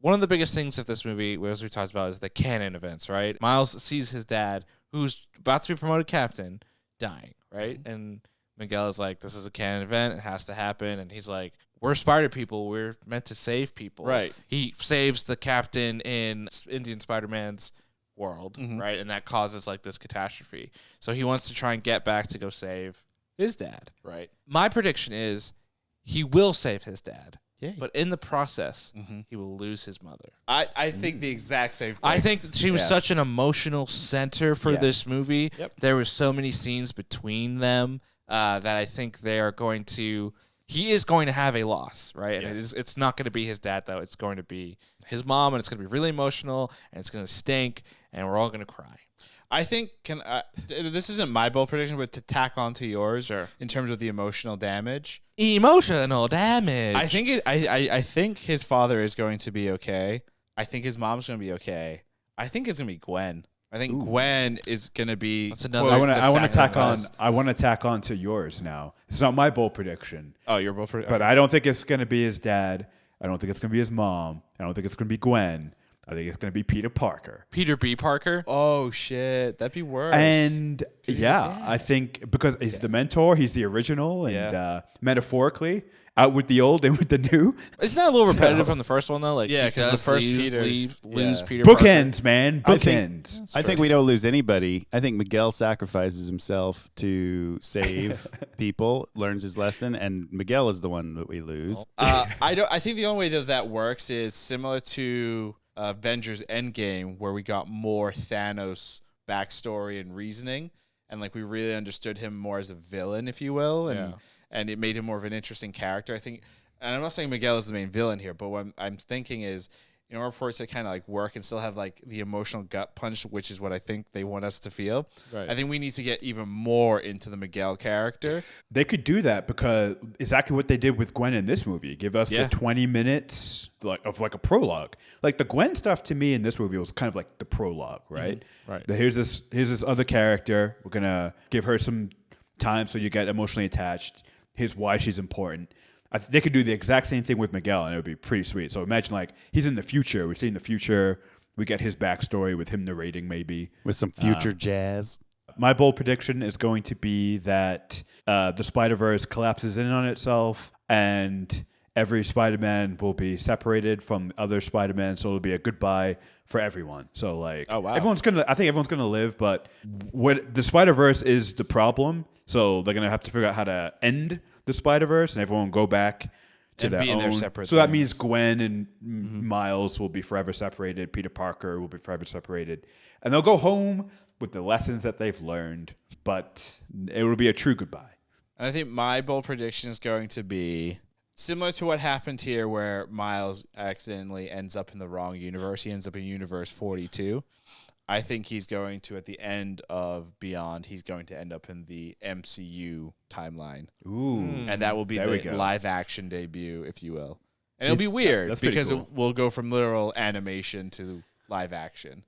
one of the biggest things of this movie, as we talked about, is the canon events, right? Miles sees his dad, who's about to be promoted captain, dying, right? Mm-hmm. And Miguel is like, this is a canon event. It has to happen. And he's like, we're spider people. We're meant to save people. Right. He saves the captain in Indian Spider-Man's world, Mm-hmm. right? And that causes like this catastrophe. So he wants to try and get back to go save his dad. Right. My prediction is he will save his dad. Yeah. But in the process, Mm-hmm. he will lose his mother. I think the exact same thing. I think that she was such an emotional center for Yes. this movie. Yep. There were so many scenes between them that I think they are going to. He is going to have a loss, right? And Yes. it's not going to be his dad, though. It's going to be his mom, and it's going to be really emotional, and it's going to stink, and we're all going to cry. I think this isn't my bold prediction, but to tack on to yours in terms of the emotional damage. Emotional damage. I think I think his father is going to be okay. I think his mom's going to be okay. I think it's going to be Gwen. I think Gwen is going to be. That's another. I want to tack on. I want to tack on to yours now. It's not my bold prediction, Oh, your bold prediction. but I don't think it's going to be his dad. I don't think it's going to be his mom. I don't think it's going to be Gwen. I think it's going to be Peter Parker. Peter B. Parker. Oh shit, that'd be worse. And I think because he's the mentor, he's the original, and metaphorically, out with the old and with the new. Isn't that a little repetitive from the first one though? Like, Yeah, he 'cause the does first lose Peter- lose yeah. Peter Parker. Bookends, man. I think- Bookends. I think we don't lose anybody. I think Miguel sacrifices himself to save people, learns his lesson, and Miguel is the one that we lose. I think the only way that works is similar to Avengers Endgame, where we got more Thanos backstory and reasoning, and like we really understood him more as a villain, if you will, and it made him more of an interesting character. I think, and I'm not saying Miguel is the main villain here, but what I'm thinking is, in order for it to kind of like work and still have like the emotional gut punch, which is what I think they want us to feel, I think we need to get even more into the Miguel character. They could do that because exactly what they did with Gwen in this movie. Give us the 20 minutes of a prologue. Like the Gwen stuff to me in this movie was kind of like the prologue, right? Mm-hmm. Right. Here's this other character. We're gonna give her some time so you get emotionally attached. Here's why she's important. They could do the exact same thing with Miguel, and it would be pretty sweet. So imagine like he's in the future. We see in the future. We get his backstory with him narrating, maybe With some future jazz. My bold prediction is going to be that the Spider-Verse collapses in on itself, and every Spider-Man will be separated from other Spider-Man, so it'll be a goodbye for everyone. So like, Oh, wow. I think everyone's gonna live, but what the Spider-Verse is the problem. So they're gonna have to figure out how to end the Spider-Verse, and everyone will go back to And their be in own. their separate So that things. means Gwen and Miles will be forever separated. Peter Parker will be forever separated, and they'll go home with the lessons that they've learned. But it will be a true goodbye. And I think my bold prediction is going to be similar to what happened here, where Miles accidentally ends up in the wrong universe. He ends up in universe 42. I think he's going to, at the end of Beyond, he's going to end up in the MCU timeline. Ooh. And that will be There we the go. live action debut, if you will. And it'll be weird that's pretty because cool. it will go from literal animation to live action.